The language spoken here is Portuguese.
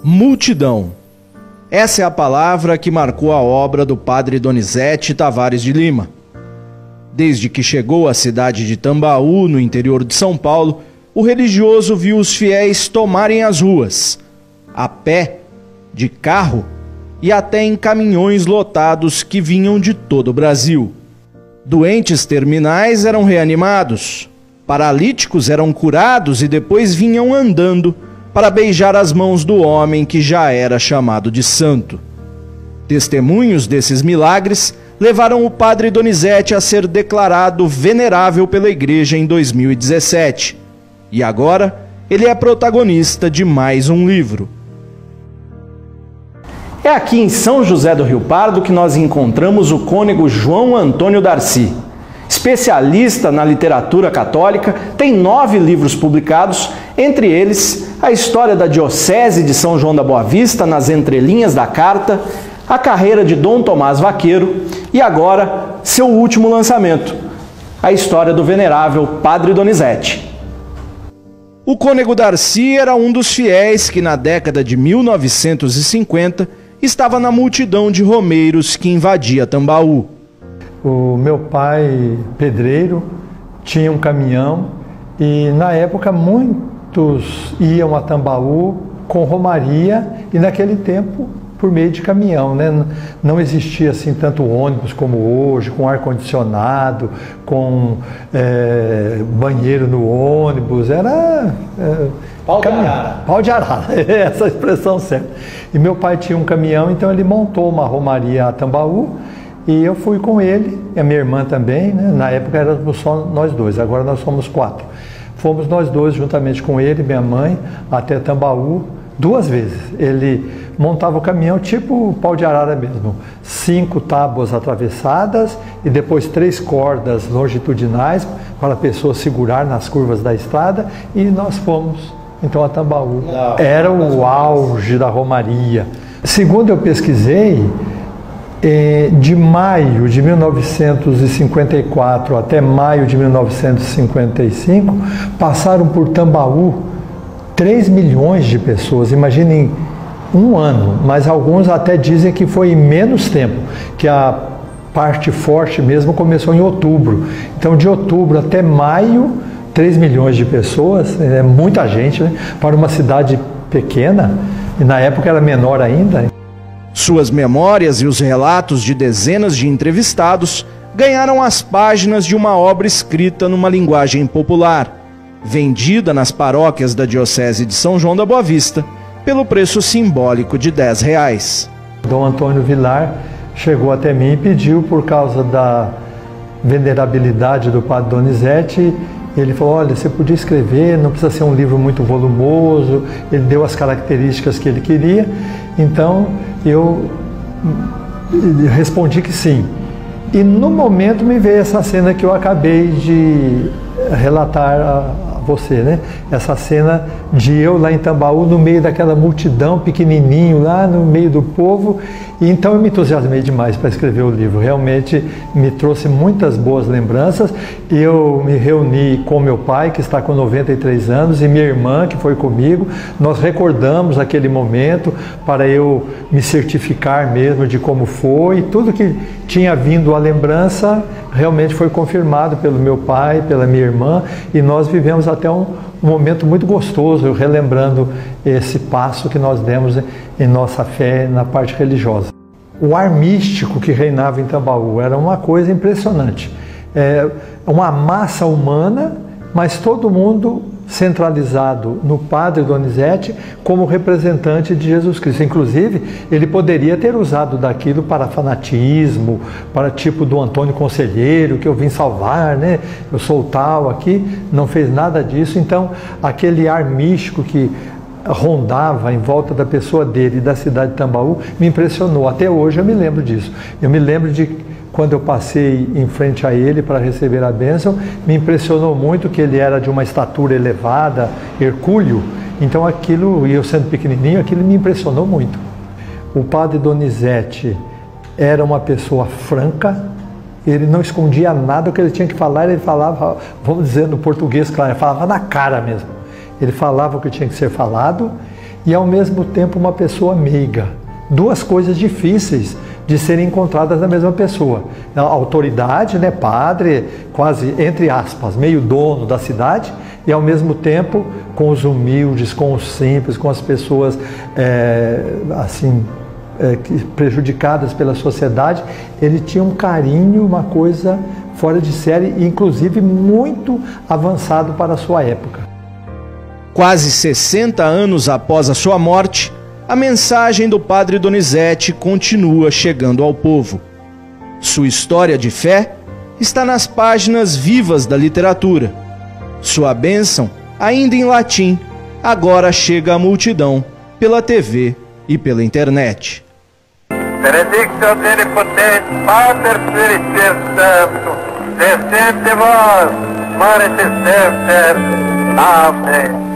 Multidão. Essa é a palavra que marcou a obra do padre Donizete Tavares de Lima. Desde que chegou à cidade de Tambaú, no interior de São Paulo, o religioso viu os fiéis tomarem as ruas, a pé, de carro e até em caminhões lotados que vinham de todo o Brasil. Doentes terminais eram reanimados, paralíticos eram curados e depois vinham andando para beijar as mãos do homem que já era chamado de santo. Testemunhos desses milagres levaram o padre Donizete a ser declarado venerável pela Igreja em 2017. E agora ele é protagonista de mais um livro. É aqui em São José do Rio Pardo que nós encontramos o cônego João Antônio Darcy. Especialista na literatura católica, tem 9 livros publicados, entre eles a história da Diocese de São João da Boa Vista nas entrelinhas da carta, a carreira de Dom Tomás Vaqueiro e agora seu último lançamento, a história do venerável Padre Donizete. O cônego Darcy era um dos fiéis que na década de 1950 estava na multidão de romeiros que invadia Tambaú. O meu pai, pedreiro, tinha um caminhão e na época muitos iam a Tambaú com romaria e naquele tempo por meio de caminhão, né? Não existia assim tanto ônibus como hoje, com ar-condicionado, com banheiro no ônibus, era pau de arara. Pau de arara, essa expressão certa. E meu pai tinha um caminhão, então ele montou uma romaria a Tambaú e eu fui com ele, e a minha irmã também, né? Na época éramos só nós dois, agora nós somos 4. Fomos nós dois, juntamente com ele e minha mãe, até Tambaú, 2 vezes. Ele montava o caminhão tipo pau de arara mesmo. 5 tábuas atravessadas e depois 3 cordas longitudinais para a pessoa segurar nas curvas da estrada e nós fomos então a Tambaú. Era o auge da romaria. Segundo eu pesquisei, de maio de 1954 até maio de 1955, passaram por Tambaú 3 milhões de pessoas, imaginem um ano, mas alguns até dizem que foi em menos tempo, que a parte forte mesmo começou em outubro. Então de outubro até maio, 3 milhões de pessoas, é muita gente, né? Para uma cidade pequena, e na época era menor ainda. Suas memórias e os relatos de dezenas de entrevistados ganharam as páginas de uma obra escrita numa linguagem popular, vendida nas paróquias da Diocese de São João da Boa Vista pelo preço simbólico de R$10. Dom Antônio Vilar chegou até mim e pediu, por causa da venerabilidade do padre Donizete, ele falou, olha, você podia escrever, não precisa ser um livro muito volumoso. Ele deu as características que ele queria, então eu respondi que sim. E no momento me veio essa cena que eu acabei de relatar a você, né? Essa cena de eu lá em Tambaú, no meio daquela multidão, pequenininho, lá no meio do povo. E então eu me entusiasmei demais para escrever o livro. Realmente me trouxe muitas boas lembranças. Eu me reuni com meu pai, que está com 93 anos, e minha irmã, que foi comigo. Nós recordamos aquele momento para eu me certificar mesmo de como foi. Tudo que tinha vindo à lembrança realmente foi confirmado pelo meu pai, pela minha irmã, e nós vivemos até um momento muito gostoso, relembrando esse passo que nós demos em nossa fé na parte religiosa. O ar místico que reinava em Tambaú era uma coisa impressionante. Uma massa humana, mas todo mundo centralizado no padre Donizete como representante de Jesus Cristo. Inclusive, ele poderia ter usado daquilo para fanatismo, para tipo do Antônio Conselheiro, que eu vim salvar, né? Eu sou o tal aqui, não fez nada disso. Então, aquele ar místico que rondava em volta da pessoa dele e da cidade de Tambaú me impressionou. Até hoje eu me lembro disso. Eu me lembro de quando eu passei em frente a ele para receber a bênção, me impressionou muito que ele era de uma estatura elevada, hercúleo. Então aquilo, e eu sendo pequenininho, aquilo me impressionou muito. O padre Donizete era uma pessoa franca, ele não escondia nada, o que ele tinha que falar, ele falava, vamos dizer no português, claro, ele falava na cara mesmo. Ele falava o que tinha que ser falado e ao mesmo tempo uma pessoa meiga. Duas coisas difíceis de serem encontradas na mesma pessoa. A autoridade, né, padre, quase, entre aspas, meio dono da cidade, e ao mesmo tempo com os humildes, com os simples, com as pessoas prejudicadas pela sociedade. Ele tinha um carinho, uma coisa fora de série, e inclusive muito avançado para a sua época. Quase 60 anos após a sua morte, a mensagem do padre Donizete continua chegando ao povo. Sua história de fé está nas páginas vivas da literatura. Sua bênção, ainda em latim, agora chega à multidão pela TV e pela internet. Benedictio Omnipotens, Pater Spiritus Sanctus, descende vos, mare Semper. Amém.